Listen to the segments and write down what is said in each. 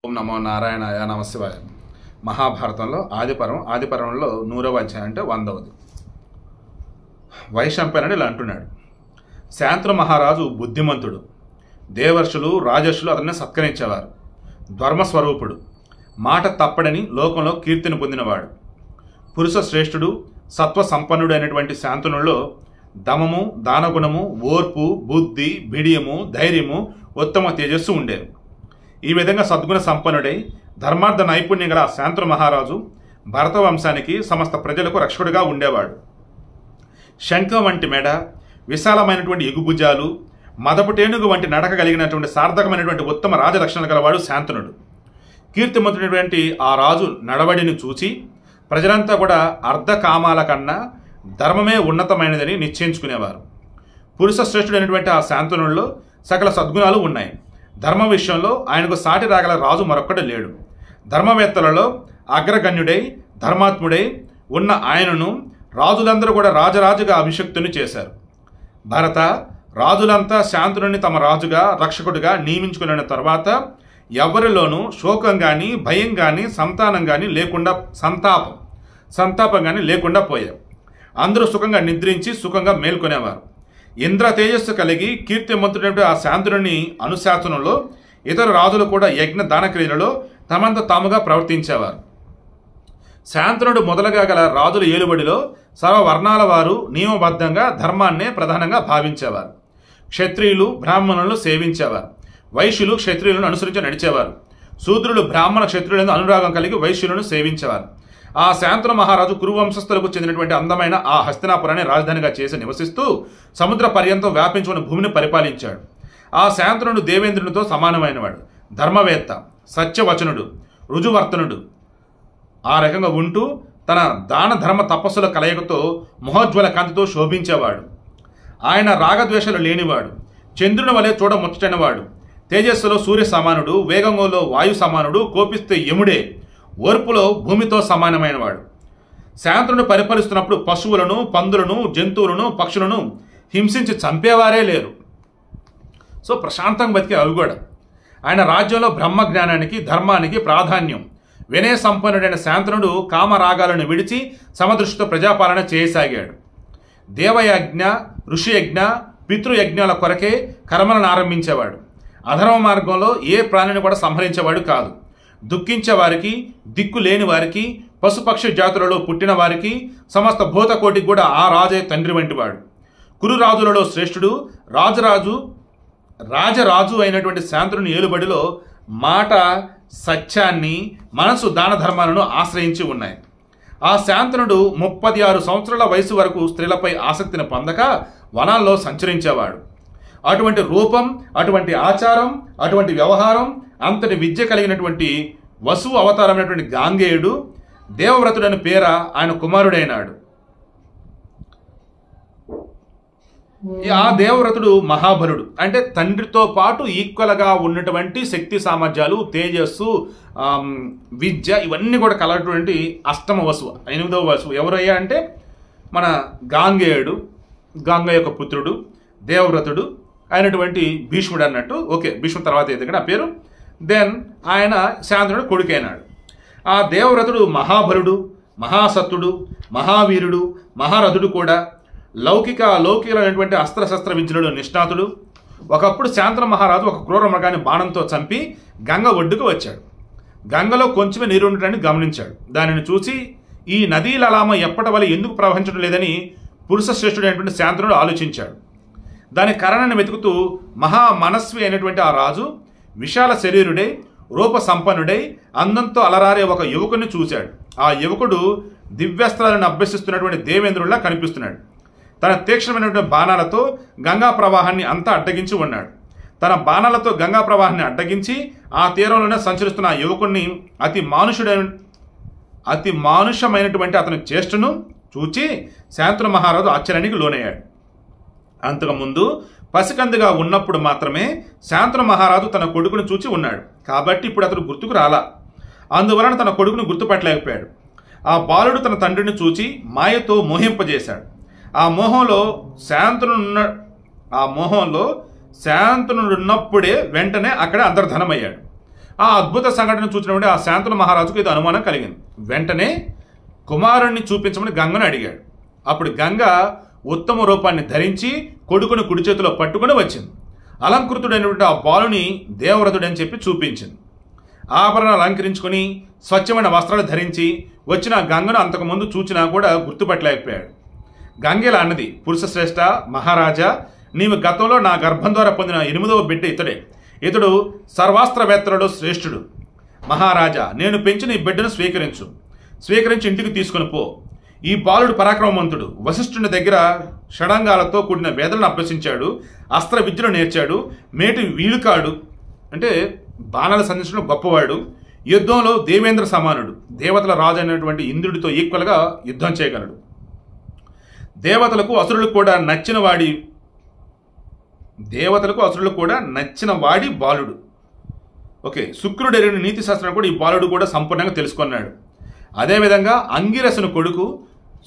ఓం నమో నారాయణాయ నమశివాయ. మహాభారతంలో ఆదిపర్వంలో 100వ అధ్యాయం అంటే 100వది. వైశంపాయనుడు ఇలా అంటున్నాడు. శాంతను మహారాజు బుద్ధిమంతుడు, దేవర్షులు రాజర్షులు అతన్ని సత్కరించేవారు. ధర్మస్వరూపుడు, మాట తప్పడని లోకంలో కీర్తిని పొందినవాడు. పురుష శ్రేష్ఠుడు, సత్వ సంపన్నుడు అయినటువంటి శాంతనుల్లో దమము, దానగుణము, ఓర్పు, బుద్ధి, బిడియము, ధైర్యము, ఉత్తమ తేజస్సు ఉండేవి. ఈ విధంగా సద్గుణ సంపన్నుడై ధర్మార్థ నైపుణ్యం గల శాంతను మహారాజు భరత వంశానికి సమస్త ప్రజలకు రక్షకుడిగా ఉండేవాడు. శంఖం వంటి మెడ, విశాలమైనటువంటి ఎగుభుజాలు, మదపుటేనుగు వంటి నడక కలిగినటువంటి సార్థకమైనటువంటి ఉత్తమ రాజలక్షణాలు గలవాడు శాంతనుడు. కీర్తిమంతుడైనటువంటి ఆ రాజు నడవడిని చూసి ప్రజలంతా కూడా అర్ధకామాల కన్నా ధర్మమే ఉన్నతమైనదని నిశ్చయించుకునేవారు. పురుష శ్రేష్ఠుడైనటువంటి ఆ శాంతనుల్లో సకల సద్గుణాలు ఉన్నాయి. ధర్మ విషయంలో ఆయనకు సాటి రాగల రాజు మరొక్కడు లేడు. ధర్మవేత్తలలో అగ్రగణ్యుడై ధర్మాత్ముడై ఉన్న ఆయనను రాజులందరూ కూడా రాజరాజుగా అభిషక్తుని చేశారు. భరత, రాజులంతా శాంతనుని తమ రాజుగా రక్షకుడిగా నియమించుకున్న తర్వాత ఎవరిలోనూ శోకం కానీ భయం కానీ సంతాపం కానీ లేకుండా పోయారు. అందరూ సుఖంగా నిద్రించి సుఖంగా మేల్కొనేవారు. ఇంద్ర తేజస్సు కలిగి కీర్తిమంతుడైన ఆ శాంతనుని అనుశాసనంలో ఇతర రాజులు కూడా యజ్ఞ దానక్రియలలో తమంత తాముగా ప్రవర్తించేవారు. శాంతనుడు మొదలుగా గల రాజుల ఏలుబడిలో సర్వవర్ణాల వారు నియమబద్ధంగా ధర్మాన్నే ప్రధానంగా భావించేవారు. క్షత్రియులు బ్రాహ్మణులను సేవించేవారు. వైశ్యులు క్షత్రియులను అనుసరించి నడిచేవారు. శూద్రులు బ్రాహ్మణ క్షత్రియులను అనురాగం కలిగి వైశ్యులను సేవించేవారు. ఆ శాంతను మహారాజు కురువంశస్థులకు చెందినటువంటి అందమైన ఆ హస్తినాపురాన్ని రాజధానిగా చేసి నివసిస్తూ సముద్ర పర్యంతం వ్యాపించుకున్న భూమిని పరిపాలించాడు. ఆ శాంతనుడు దేవేంద్రునితో సమానమైనవాడు. ధర్మవేత్త, సత్యవచనుడు, రుజువర్తనుడు. ఆ రకంగా ఉంటూ తన దాన ధర్మ తపస్సుల కలయికతో మహోజ్వల కాంతితో శోభించేవాడు. ఆయన రాగద్వేషాలు లేనివాడు. చంద్రుని వలె చూడముచ్చటైనవాడు. తేజస్సులో సూర్య సమానుడు, వేగంలో వాయు సమానుడు, కోపిస్తే యముడే, ఓర్పులో భూమితో సమానమైనవాడు. శాంతనుడు పరిపాలిస్తున్నప్పుడు పశువులను, పందులను, జంతువులను, పక్షులను హింసించి చంపేవారే లేరు. సో ప్రశాంతంగా బతికే అవి కూడా. ఆయన రాజ్యంలో బ్రహ్మజ్ఞానానికి, ధర్మానికి ప్రాధాన్యం. వినయ సంపన్నుడైన శాంతనుడు కామరాగాలను విడిచి సమదృష్టితో ప్రజాపాలన చేయసాగాడు. దేవయజ్ఞ, ఋషియజ్ఞ, పితృయజ్ఞాల కొరకే కర్మలను ఆరంభించేవాడు. అధర్మ మార్గంలో ఏ ప్రాణిని కూడా సంహరించేవాడు కాదు. దుఃఖించే వారికి, దిక్కు లేని వారికి, పశుపక్షి జాతులలో పుట్టిన వారికి, సమస్త భూతకోటికి కూడా ఆ రాజే తండ్రి వంటివాడు. కురురాజులలో శ్రేష్ఠుడు, రాజరాజు అయినటువంటి శాంతనుని ఏలుబడిలో మాట సత్యాన్ని, మనసు దాన ధర్మాలను ఆశ్రయించి ఉన్నాయి. ఆ శాంతనుడు 36 సంవత్సరాల వయసు వరకు స్త్రీలపై ఆసక్తిని పొందక వనాల్లో సంచరించేవాడు. అటువంటి రూపం, అటువంటి ఆచారం, అటువంటి వ్యవహారం, అంతటి విద్య కలిగినటువంటి వసువు అవతారమైనటువంటి గాంగేయుడు దేవవ్రతుడని పేర ఆయన కుమారుడైనాడు. ఆ దేవవ్రతుడు మహాబలుడు, అంటే తండ్రితో పాటు ఈక్వల్గా ఉన్నటువంటి శక్తి సామర్థ్యాలు, తేజస్సు, విద్య ఇవన్నీ కూడా కలగటువంటి అష్టమ వసువు, 8వ వసువు ఎవరయ్యా అంటే మన గాంగేయుడు, గాంగ యొక్క పుత్రుడు, దేవవ్రతుడు అయినటువంటి భీష్ముడు అన్నట్టు. ఓకే, భీష్ముడు తర్వాత అయితే ఆ పేరు. దెన్ ఆయన శాంతనుడు కొడుకైనాడు. ఆ దేవవ్రతుడు మహాబలుడు, మహాసత్తుడు, మహావీరుడు, మహారథుడు కూడా. లౌకికమైనటువంటి అస్త్రశస్త్ర విద్యలలో నిష్ణాతుడు. ఒకప్పుడు శాంతను మహారాజు ఒక క్రూర మృగాన్ని బాణంతో చంపి గంగ ఒడ్డుకు వచ్చాడు. గంగలో కొంచెమే నీరు ఉండటాన్ని గమనించాడు. దానిని చూసి ఈ నదీ లలామ ఎప్పటి వల్ల ఎందుకు ప్రవహించడం లేదని పురుష శ్రేష్ఠుడైనటువంటి శాంతనుడు ఆలోచించాడు. దాని కారణాన్ని వెతుకుతూ మహా మనస్వి అయినటువంటి ఆ రాజు విశాల శరీరుడై, రూప సంపన్నుడై, అందంతో అలరారే ఒక యువకుని చూశాడు. ఆ యువకుడు దివ్యాస్త్రాలను అభ్యసిస్తున్నటువంటి దేవేంద్రుడిలా కనిపిస్తున్నాడు. తన తీక్షణమైనటువంటి బాణాలతో గంగా ప్రవాహాన్ని అంతా అడ్డగించి ఉన్నాడు. తన బాణాలతో గంగా ప్రవాహాన్ని అడ్డగించి ఆ తీరంలోనే సంచరిస్తున్న ఆ యువకుడిని అతి మానుషమైనటువంటి అతని చేష్టను చూచి శాంతను మహారాజు ఆశ్చర్యానికి లోనయ్యాడు. అంతకుముందు పసికందుగా ఉన్నప్పుడు మాత్రమే శాంతను మహారాజు తన కొడుకును చూచి ఉన్నాడు. కాబట్టి ఇప్పుడు అతడు గుర్తుకు రాలా. అందువలన తన కొడుకును గుర్తుపట్టలేకపోయాడు. ఆ బాలుడు తన తండ్రిని చూచి మాయతో మోహింపజేశాడు. ఆ మోహంలో శాంతనుడున్నప్పుడే వెంటనే అక్కడ అంతర్ధనమయ్యాడు. ఆ అద్భుత సంఘటన చూసినప్పుడు ఆ శాంతను మహారాజుకు ఇది అనుమానం కలిగింది. వెంటనే కుమారుణ్ణి చూపించమని గంగను అడిగాడు. అప్పుడు గంగ ఉత్తమ రూపాన్ని ధరించి కొడుకును కుడి చేతిలో పట్టుకుని వచ్చింది. అలంకృతుడైనటువంటి ఆ బాలుని దేవవ్రతుడని చెప్పి చూపించింది. ఆభరణాలు అలంకరించుకొని స్వచ్ఛమైన వస్త్రాలు ధరించి వచ్చిన గంగను అంతకుముందు చూచినా కూడా గుర్తుపట్టలేకపోయాడు. గంగేలా అన్నది, పురుష శ్రేష్ఠ మహారాజా, నీవు గతంలో నా గర్భం ద్వారా పొందిన 8వ బిడ్డ ఇతడే. ఇతడు సర్వాస్త్రవేత్తలలో శ్రేష్ఠుడు. మహారాజా, నేను పెంచిన ఈ బిడ్డను స్వీకరించి ఇంటికి తీసుకుని పో. ఈ బాలుడు పరాక్రమవంతుడు. వశిష్ఠుని దగ్గర షడంగాలతో కూడిన వేదలను అభ్యసించాడు, అస్త్ర విద్యను నేర్చాడు, మేటి వీలుకాడు అంటే బాణాలు సంధించడం గొప్పవాడు, యుద్ధంలో దేవేంద్ర సమానుడు, దేవతల రాజు అయినటువంటి ఇంద్రుడితో ఈక్వల్గా యుద్ధం చేయగలడు. దేవతలకు అసురులకు కూడా నచ్చిన వాడి బాలుడు. ఓకే, శుక్రుడు ఎరిగిన నీతి శాస్త్రం కూడా ఈ బాలుడు కూడా సంపూర్ణంగా తెలుసుకున్నాడు. అదేవిధంగా అంగిరసుని కొడుకు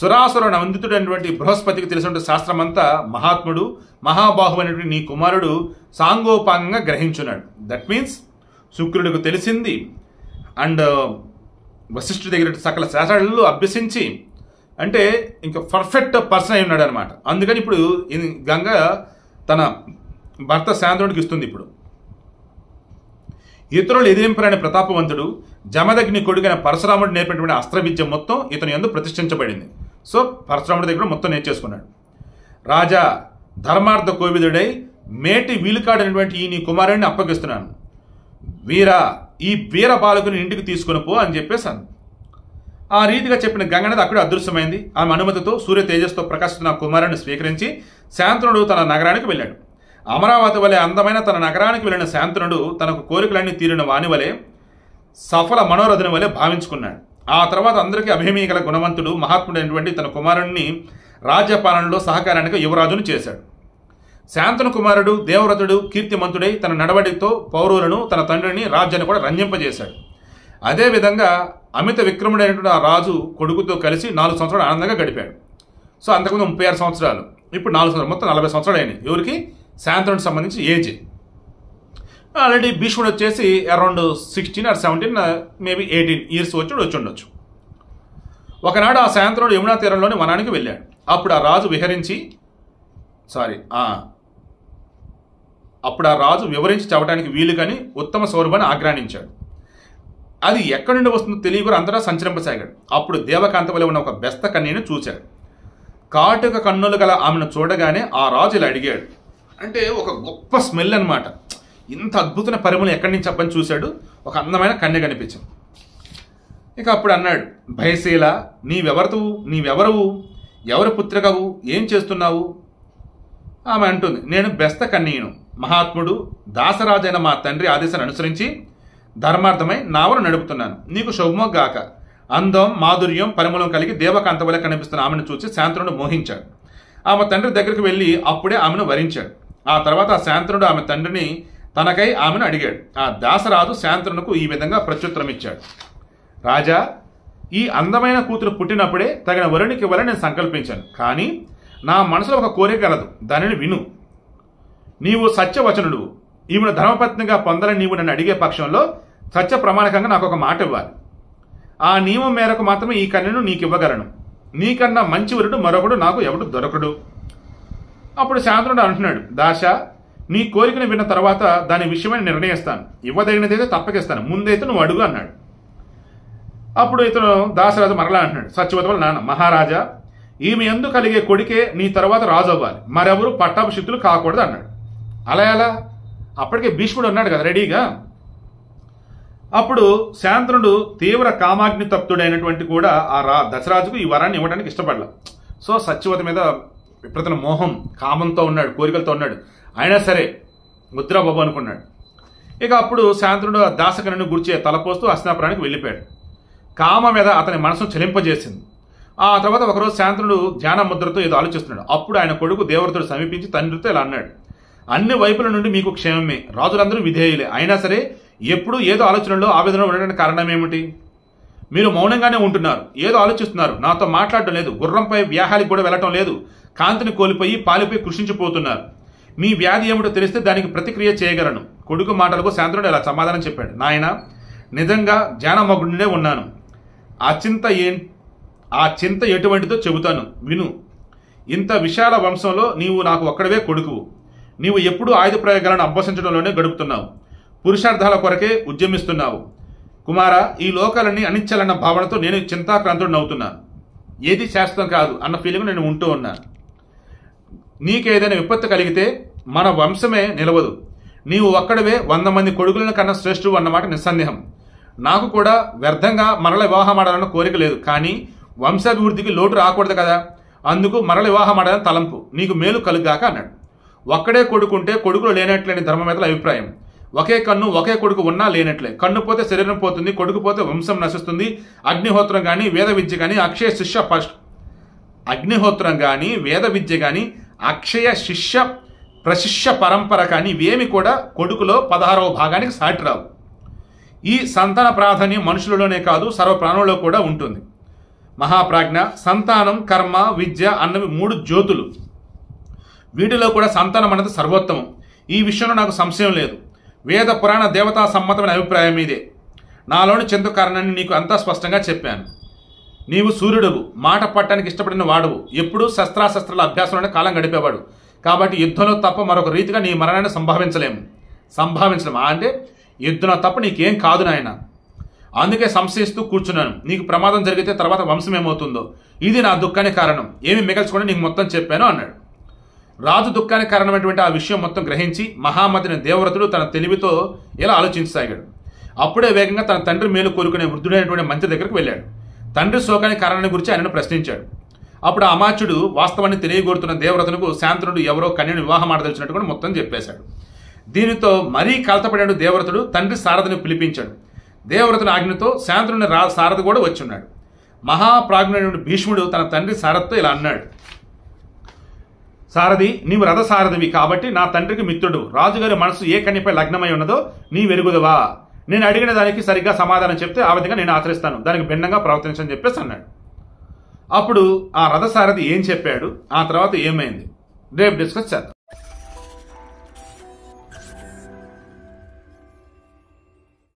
సురాసుర నందితుడైనటువంటి బృహస్పతికి తెలిసినటువంటి శాస్త్రమంతా మహాత్ముడు, మహాబాహు అనేటువంటి నీ కుమారుడు సాంగోపాంగంగా గ్రహించున్నాడు. దట్ మీన్స్ శుక్రుడికి తెలిసింది అండ్ వశిష్ఠుడి దగ్గర సకల శాస్త్రాలు అభ్యసించి అంటే ఇంకా పర్ఫెక్ట్ పర్సన్ అయి ఉన్నాడు అనమాట. అందుకని ఇప్పుడు గంగ తన భర్త శాంతనుడికి ఇస్తుంది. ఇప్పుడు ఇతరులు ఎదిరింపరని ప్రతాపవంతుడు జమదగ్ని కొడుకైన పరశురాముడు నేర్పినటువంటి అస్త్ర విద్య మొత్తం ఇతను యందు ప్రతిష్ఠించబడింది. సో పరశురాముడి దగ్గర మొత్తం నేర్చేసుకున్నాడు. రాజా, ధర్మార్థ కోవిదుడై మేటి వీలుకాడైనటువంటి ఈ నీ కుమారుడిని అప్పగిస్తున్నాను. వీరా, ఈ వీర బాలకుని ఇంటికి తీసుకుని పో అని చెప్పేశాను. ఆ రీతిగా చెప్పిన గంగనది అక్కడే అదృశ్యమైంది. ఆమె అనుమతితో సూర్య తేజస్తో ప్రకాశిస్తున్న కుమారుడిని స్వీకరించి శాంతనుడు తన నగరానికి వెళ్ళాడు. అమరావతి వలె అందమైన తన నగరానికి వెళ్ళిన శాంతనుడు తనకు కోరికలన్నీ తీరిన వాని వలె సఫల మనోరథుని వలె భావించుకున్నాడు. ఆ తర్వాత అందరికీ అభిమీ గల గుణవంతుడు మహాత్ముడైనటువంటి తన కుమారుడిని రాజ్యపాలనలో సహకారానికి యువరాజును చేశాడు. శాంతను కుమారుడు దేవవ్రతుడు కీర్తిమంతుడై తన నడవడితో పౌరులను తన తండ్రిని రాజ్యాన్ని కూడా రంజింపజేశాడు. అదేవిధంగా అమిత విక్రముడైనటువంటి ఆ రాజు కొడుకుతో కలిసి 4 సంవత్సరాలు ఆనందంగా గడిపాడు. సో అంతకుముందు 36 సంవత్సరాలు, ఇప్పుడు 4 సంవత్సరాలు, మొత్తం 40 సంవత్సరాలు అయినాయి. ఎవరికి? శాంతనుడికి సంబంధించి ఏజ్. ఆల్రెడీ భీష్ముడు వచ్చేసి అరౌండ్ 16 or 17 మేబీ 18 ఇయర్స్ వచ్చి ఉండొచ్చు. ఒకనాడు ఆ శాంతనుడు యమునా తీరంలోని వనానికి వెళ్ళాడు. అప్పుడు ఆ రాజు వివరించి చెప్పడానికి వీలుగాని ఉత్తమ సౌరభాన్ని ఆగ్రహించాడు. అది ఎక్కడి నుండి వస్తుందో తెలియకుండా అంతటా సంచరింపసాగాడు. అప్పుడు దేవకాంత వలె ఉన్న ఒక బెస్త కన్యను చూశాడు. కాటుక కన్నులు గల ఆమెను చూడగానే ఆ రాజు ఇలా అడిగాడు. అంటే ఒక గొప్ప స్మెల్ అనమాట. ఇంత అద్భుతమైన పరిమళం ఎక్కడి నుంచి చెప్పని చూశాడు. ఒక అందమైన కన్య కనిపించింది. ఇక అప్పుడు అన్నాడు, భయశీల, నీవెవరవు, ఎవరి పుత్రికవు, ఏం చేస్తున్నావు? ఆమె అంటుంది, నేను బెస్త కన్యను, మహాత్ముడు దాసరాజైన మా తండ్రి ఆదేశాన్ని అనుసరించి ధర్మార్థమై నావను నడుపుతున్నాను. నీకు శుభమోగాక. అందం, మాధుర్యం, పరిమళం కలిగి దేవకాంత వలె కనిపిస్తున్న ఆమెను చూసి శాంతనుడు మోహించాడు. ఆమె తండ్రి దగ్గరికి వెళ్ళి అప్పుడే ఆమెను వరించాడు. ఆ తర్వాత ఆ శాంతనుడు ఆమె తండ్రిని తనకై ఆమెను అడిగాడు. ఆ దాసరాజు శాంతనునకు ఈ విధంగా ప్రత్యుత్తరం ఇచ్చాడు. రాజా, ఈ అందమైన కూతురు పుట్టినప్పుడే తగిన వరునికి ఇవ్వాలని నేను సంకల్పించాను. కానీ నా మనసులో ఒక కోరిక కలదు, దానిని విను. నీవు సత్యవచనుడు, ఈమెను ధర్మపత్నిగా పొందాలని నీవు నన్ను అడిగే పక్షంలో సత్య ప్రమాణకంగా నాకు ఒక మాట ఇవ్వాలి. ఆ నియమం మేరకు మాత్రమే ఈ కన్యను నీకు ఇవ్వగలను. నీకన్నా మంచి వరుడు మరొకడు నాకు ఎవడు దొరకడు. అప్పుడు శాంతనుడు అంటున్నాడు, దాశ, నీ కోరికను విన్న తర్వాత దాని విషయమై నిర్ణయిస్తాను. ఇవ్వదగినదైతే తప్పకిస్తాను, ముందైతే నువ్వు అడుగు అన్నాడు. అప్పుడు ఇతను దాసరాజు మరలా అంటున్నాడు, సత్యవతి వాళ్ళ నాన్న, మహారాజా, ఈమె యందు కలిగే కొడుకే నీ తర్వాత రాజు అవ్వాలి, మరెవరు పట్టాభిషిక్తులు కాకూడదు అన్నాడు. అలా ఎలా? అప్పటికే భీష్ముడు ఉన్నాడు కదా రెడీగా. అప్పుడు శాంతనుడు తీవ్ర కామాగ్ని తప్తుడైనటువంటి కూడా ఆ దశరాజుకు ఈ వరాన్ని ఇవ్వడానికి ఇష్టపడలే. సో సత్యవతి మీద విపరీతమైన మోహం, కామంతో ఉన్నాడు, కోరికలతో ఉన్నాడు. అయినా సరే ముద్రా బాబు అనుకున్నాడు. ఇక అప్పుడు శాంతనుడు ఆ దాసకనుని గుర్చే తలపోస్తూ హస్తినాపురానికి వెళ్ళిపోయాడు. కామ మీద అతని మనసును చలింపజేసింది. ఆ తర్వాత ఒకరోజు శాంతనుడు ధ్యాన ముద్రతో ఏదో ఆలోచిస్తున్నాడు. అప్పుడు ఆయన కొడుకు దేవవ్రతుడు సమీపించి తండ్రితో ఇలా అన్నాడు, అన్ని వైపుల నుండి మీకు క్షేమమే, రాజులందరూ విధేయులే, అయినా సరే ఎప్పుడు ఏదో ఆలోచనలో ఆవేదన ఉండడానికి కారణం ఏమిటి? మీరు మౌనంగానే ఉంటున్నారు, ఏదో ఆలోచిస్తున్నారు, నాతో మాట్లాడటం లేదు, గుర్రంపై వ్యాహానికి కూడా వెళ్ళటం లేదు, కాంతిని కోల్పోయి పాలిపోయి కృషించిపోతున్నారు. మీ వ్యాధి ఏమిటో తెలిస్తే దానికి ప్రతిక్రియ చేయగలను. కొడుకు మాటలకు శాంతనుడు ఇలా సమాధానం చెప్పాడు. నాయన, నిజంగా ధ్యానమగ్నుడే ఉన్నాను. ఆ చింత ఎటువంటిదో చెబుతాను విను. ఇంత విశాల వంశంలో నీవు నాకు ఒక్కడవే కొడుకువు. నీవు ఎప్పుడూ ఆయుధ ప్రయోగాలను అభ్యసించడంలోనే గడుపుతున్నావు. పురుషార్థాల కొరకే ఉద్యమిస్తున్నావు. కుమారా, ఈ లోకాలన్నీ అనిచ్చలన్న భావనతో నేను చింతాక్రాంతుడినవుతున్నాను. ఏది శాశ్వతం కాదు అన్న ఫీలింగ్ నేను ఉంటూ ఉన్నాను. నీకేదైనా విపత్తు కలిగితే మన వంశమే నిలవదు. నీవు ఒక్కడవే 100 మంది కొడుకులను కన్నా శ్రేష్ఠువు అన్నమాట నిస్సందేహం. నాకు కూడా వ్యర్థంగా మరల వివాహం ఆడాలన్న కోరిక లేదు. కానీ వంశాభివృద్ధికి లోటు రాకూడదు కదా, అందుకు మరల వివాహం ఆడాలని తలంపు. నీకు మేలు కలుగాక అన్నాడు. ఒక్కడే కొడుకుంటే కొడుకులు లేనట్లేని ధర్మవేత్తల అభిప్రాయం. ఒకే కన్ను ఒకే కొడుకు ఉన్నా లేనట్లే. కన్ను పోతే శరీరం పోతుంది, కొడుకు పోతే వంశం నశిస్తుంది. అగ్నిహోత్రం కానీ వేద విద్య కానీ అక్షయ శిష్య ప్రశిష్య పరంపర కానీ ఇవేమి కూడా కొడుకులో 16వ భాగానికి సాటి రావు. ఈ సంతాన ప్రాధాన్యం మనుషులలోనే కాదు సర్వ ప్రాణులలో కూడా ఉంటుంది. మహాప్రాజ్ఞ, సంతానం, కర్మ, విద్య అన్నవి 3 జ్యోతులు. వీటిలో కూడా సంతానం అన్నది సర్వోత్తమం. ఈ విషయంలో నాకు సంశయం లేదు. వేద పురాణ దేవతా సమ్మతమైన అభిప్రాయం ఇదే. నాలోని చింత కారణాన్ని నీకు అంతా స్పష్టంగా చెప్పాను. నీవు సూర్యుడువు, మాట పట్టడానికి ఇష్టపడిన వాడువు, ఎప్పుడూ శస్త్రాల అభ్యాసంలోనే కాలం గడిపేవాడు. కాబట్టి యుద్ధంలో తప్ప మరొక రీతిగా నీ మరణాన్ని సంభావించలేము అంటే యుద్ధంలో తప్ప నీకేం కాదు నాయన. అందుకే సంశయిస్తూ కూర్చున్నాను. నీకు ప్రమాదం జరిగితే తర్వాత వంశం ఏమవుతుందో, ఇది నా దుఃఖానికి కారణం. ఏమి మిగల్చుకొని నీకు మొత్తం చెప్పాను అన్నాడు. రాజు దుఃఖానికి కారణమైనటువంటి ఆ విషయం మొత్తం గ్రహించి మహామతిని దేవవ్రతుడు తన తెలివితో ఇలా ఆలోచించసాగాడు. అప్పుడే వేగంగా తన తండ్రి మేలు కోరుకునే వృద్ధుడైనటువంటి మంత్రి దగ్గరకు వెళ్ళాడు. తండ్రి శోకానికి కారణాన్ని గురించి ఆయనను ప్రశ్నించాడు. అప్పుడు అమాత్యుడు వాస్తవాన్ని తెలియగోరుతున్న దేవవ్రతునకు శాంతనుడు ఎవరో కన్యను వివాహం ఆడదలిచినట్టు కూడా మొత్తం చెప్పేశాడు. దీనితో మరీ కలతపడిన దేవవ్రతుడు తండ్రి సారథిని పిలిపించాడు. దేవవ్రతుని ఆజ్ఞతో శాంతనుని సారథి కూడా వచ్చున్నాడు. మహాప్రాజ్ఞుడైన భీష్ముడు తన తండ్రి సారథితో ఇలా అన్నాడు. సారథి, నీవు రథసారథివి కాబట్టి నా తండ్రికి మిత్రుడు. రాజుగారి మనసు ఏ కన్యపై లగ్నమై ఉన్నదో నీ వెరుగుదవా. నేను అడిగిన దానికి సరిగ్గా సమాధానం చెప్తే ఆ విధంగా నేను ఆచరిస్తాను, దానికి భిన్నంగా ప్రవర్తించని చెప్పేసి అన్నాడు. అప్పుడు ఆ రథసారథి ఏం చెప్పాడు, ఆ తర్వాత ఏమైంది రేపు డిస్కస్ చేద్దాం.